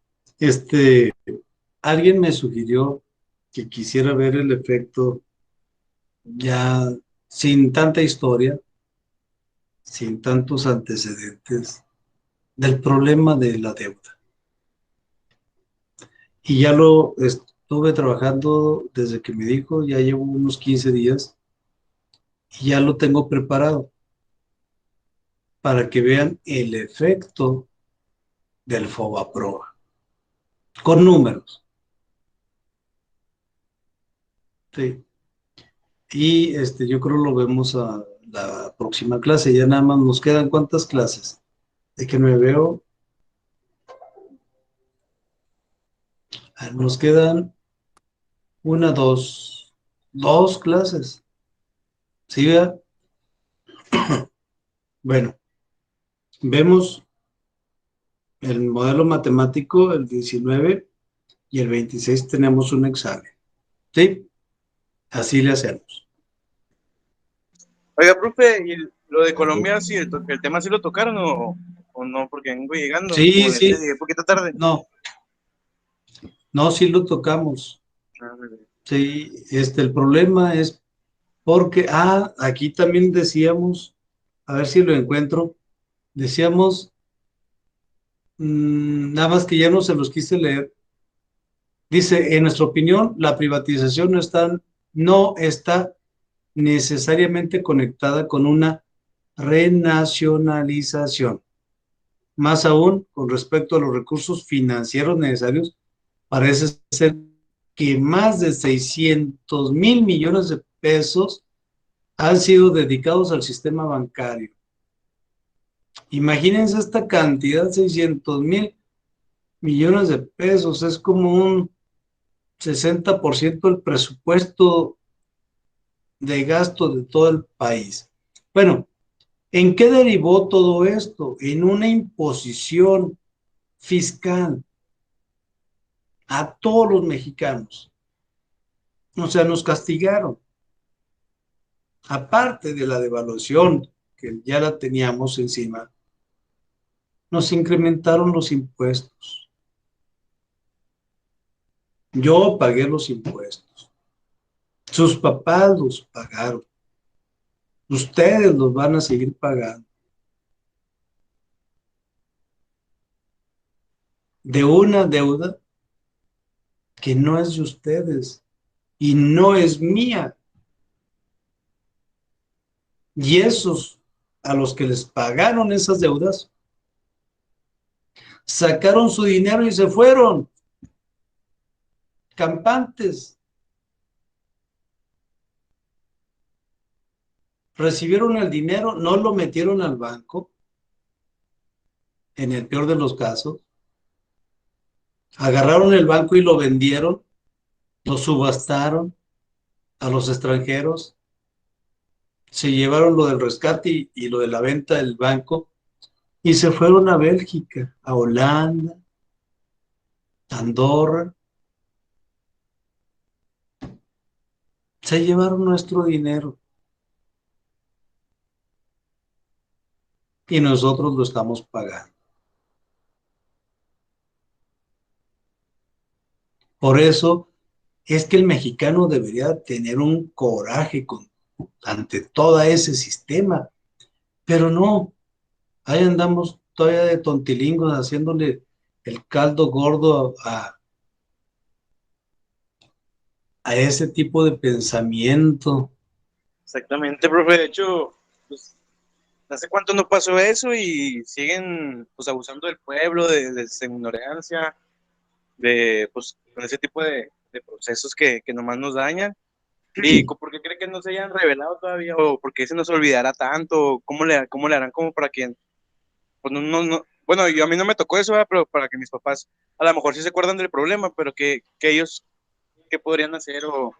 alguien me sugirió que quisiera ver el efecto ya sin tanta historia, sin tantos antecedentes, del problema de la deuda. Y ya lo estuve trabajando desde que me dijo, ya llevo unos 15 días, y ya lo tengo preparado para que vean el efecto del Fobaproa, con números. Sí. Y yo creo lo vemos a la próxima clase. Ya nada más nos quedan ¿cuántas clases? De que me veo. Nos quedan dos clases. ¿Sí, vea? Bueno, vemos el modelo matemático, el 19 y el 26 tenemos un examen. ¿Sí? Así le hacemos. Oiga, profe, ¿y lo de Colombia, sí, el tema sí lo tocaron o no? Porque vengo llegando, como Sí, le decía, sí. llegué un poquito tarde. No, no, sí lo tocamos. Ah, muy bien. Sí, el problema es porque, aquí también decíamos, a ver si lo encuentro, decíamos, nada más que ya no se los quise leer. Dice, en nuestra opinión, la privatización no está necesariamente conectada con una renacionalización. Más aún, con respecto a los recursos financieros necesarios, parece ser que más de 600,000 millones de pesos han sido dedicados al sistema bancario. Imagínense esta cantidad, 600,000 millones de pesos, es como un 60% del presupuesto de gasto de todo el país. Bueno, ¿en qué derivó todo esto? En una imposición fiscal a todos los mexicanos. O sea, nos castigaron. Aparte de la devaluación, que ya la teníamos encima, nos incrementaron los impuestos. Yo pagué los impuestos. Sus papás los pagaron. Ustedes los van a seguir pagando. De una deuda que no es de ustedes y no es mía. Y esos a los que les pagaron esas deudas, sacaron su dinero y se fueron, campantes. Recibieron el dinero, no lo metieron al banco, en el peor de los casos. Agarraron el banco y lo vendieron, lo subastaron a los extranjeros, se llevaron lo del rescate y lo de la venta del banco y se fueron a Bélgica, a Holanda, a Andorra. Se llevaron nuestro dinero y nosotros lo estamos pagando. Por eso es que el mexicano debería tener un coraje ante todo ese sistema, pero no, ahí andamos todavía de tontilingos haciéndole el caldo gordo a ese tipo de pensamiento. Exactamente, profe. De hecho, pues, ¿hace cuánto no pasó eso? Y siguen, pues, abusando del pueblo, de su ignorancia, pues, con ese tipo de procesos que nomás nos dañan. ¿Y por qué cree que no se hayan revelado todavía? ¿O por qué se nos olvidará tanto? ¿Cómo le harán como para que, pues, bueno, a mí no me tocó eso, ¿verdad? Pero para que mis papás, a lo mejor sí se acuerdan del problema, pero que ellos, ¿qué podrían hacer? ¿O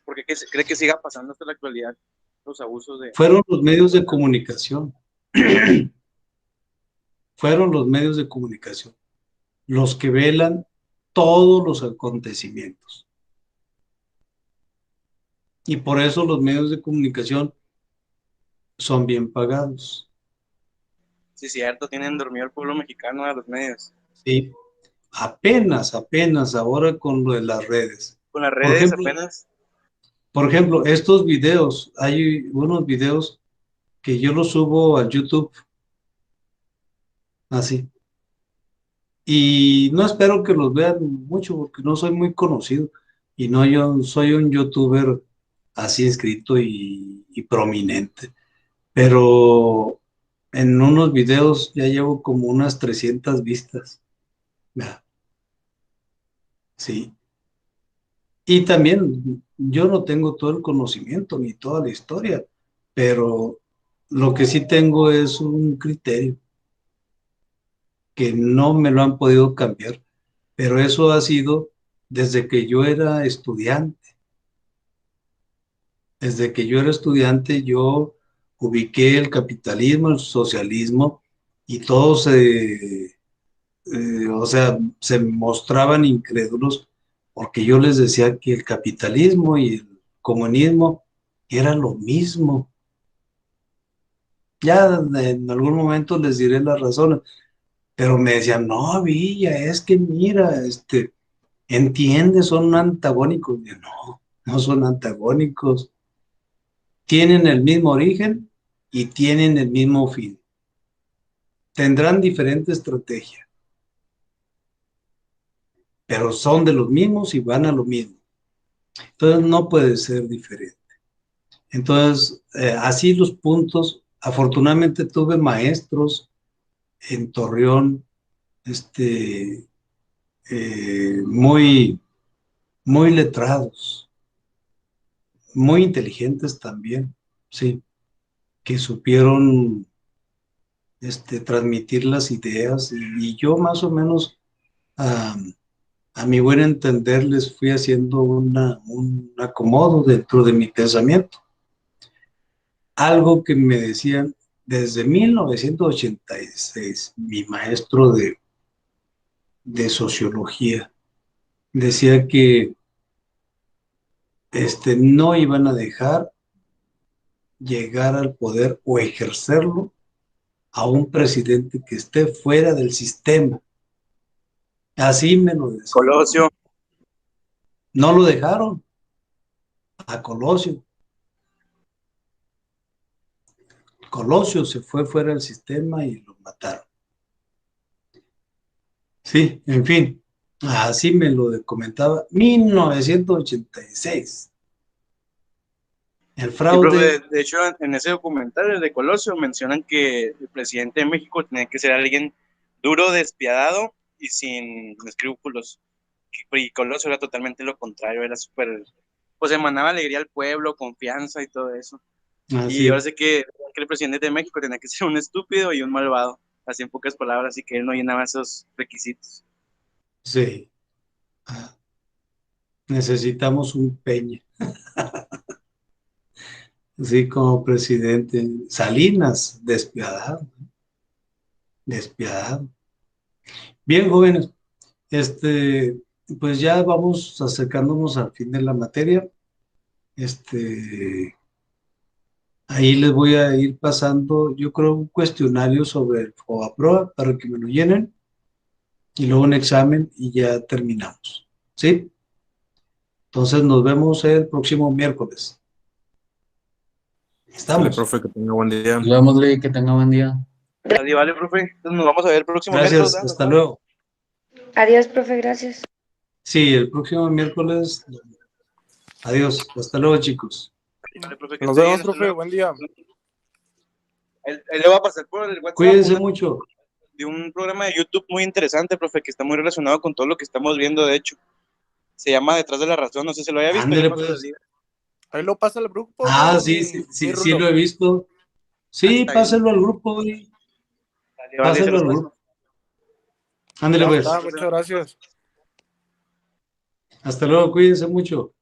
por qué cree que siga pasando hasta la actualidad los abusos de... Fueron los medios de comunicación, fueron los medios de comunicación los que velan todos los acontecimientos. Y por eso los medios de comunicación son bien pagados. Sí, cierto, tienen dormido el pueblo mexicano a los medios. Sí, apenas ahora con lo de las redes. Con las Por redes ejemplo, apenas. estos videos, hay unos videos que yo los subo a YouTube, así. Y no espero que los vean mucho porque no soy muy conocido y no yo soy un youtuber así escrito y prominente. Pero en unos videos ya llevo como unas 300 vistas. Vea, sí. Y también yo no tengo todo el conocimiento ni toda la historia, pero lo que sí tengo es un criterio que no me lo han podido cambiar, pero eso ha sido desde que yo era estudiante. Desde que yo era estudiante, yo ubiqué el capitalismo, el socialismo, y todos o sea, se mostraban incrédulos porque yo les decía que el capitalismo y el comunismo era lo mismo. Ya en algún momento les diré las razones, pero me decían, no, Villa, es que mira, entiende, son antagónicos. Y yo, no, no son antagónicos. Tienen el mismo origen y tienen el mismo fin. Tendrán diferente estrategia, pero son de los mismos y van a lo mismo. Entonces no puede ser diferente. Entonces, así los puntos. Afortunadamente tuve maestros en Torreón, muy, muy letrados, muy inteligentes también, sí, que supieron transmitir las ideas y yo más o menos a, a mi buen entender les fui haciendo un acomodo dentro de mi pensamiento. Algo que me decían desde 1986, mi maestro de sociología, decía que no iban a dejar llegar al poder o ejercerlo a un presidente que esté fuera del sistema. Así me lo decía. Colosio. No lo dejaron a Colosio. Colosio se fue fuera del sistema y lo mataron. Sí, en fin, así me lo comentaba 1986. El Sí, fraude. profe, de hecho, en ese documental, el de Colosio, mencionan que el presidente de México tenía que ser alguien duro, despiadado y sin escrúpulos. Y Colosio era totalmente lo contrario, era súper, pues emanaba alegría al pueblo, confianza y todo eso. Y ahora sé que el presidente de México tenía que ser un estúpido y un malvado, así en pocas palabras, y que él no llenaba esos requisitos. Sí. Necesitamos un Peña. Sí, como presidente. Salinas, despiadado. Despiadado. Bien, jóvenes. Pues ya vamos acercándonos al fin de la materia. Ahí les voy a ir pasando, yo creo, un cuestionario sobre el FOBAPROA para que me lo llenen y luego un examen y ya terminamos. ¿Sí? Entonces nos vemos el próximo miércoles. Dale, ¿Estamos? profe, que tenga buen día. Nos vemos, Lee, que tenga buen día. Vale, vale, profe. Entonces nos vamos a ver el próximo Gracias, miércoles. hasta luego. Adiós, profe, gracias. Sí, el próximo miércoles. Adiós, hasta luego, chicos. Vale, profe, que Nos esté vemos, bien, hasta profe. luego. Buen día. Él le va a pasar por el WhatsApp Cuídense mucho. de un programa de YouTube muy interesante, profe, que está muy relacionado con todo lo que estamos viendo, de hecho. Se llama Detrás de la Razón, no sé si lo haya visto. Ándele, Yo paso pues. los días. Ahí lo pasa al grupo, Ah, güey, sí, Rulo. lo he visto. Sí, Está bien. páselo al grupo, güey. Vale, vale, se Páselo los al paso. grupo. Ándele, Ya pues. está, muchas gracias. Hasta luego, cuídense mucho.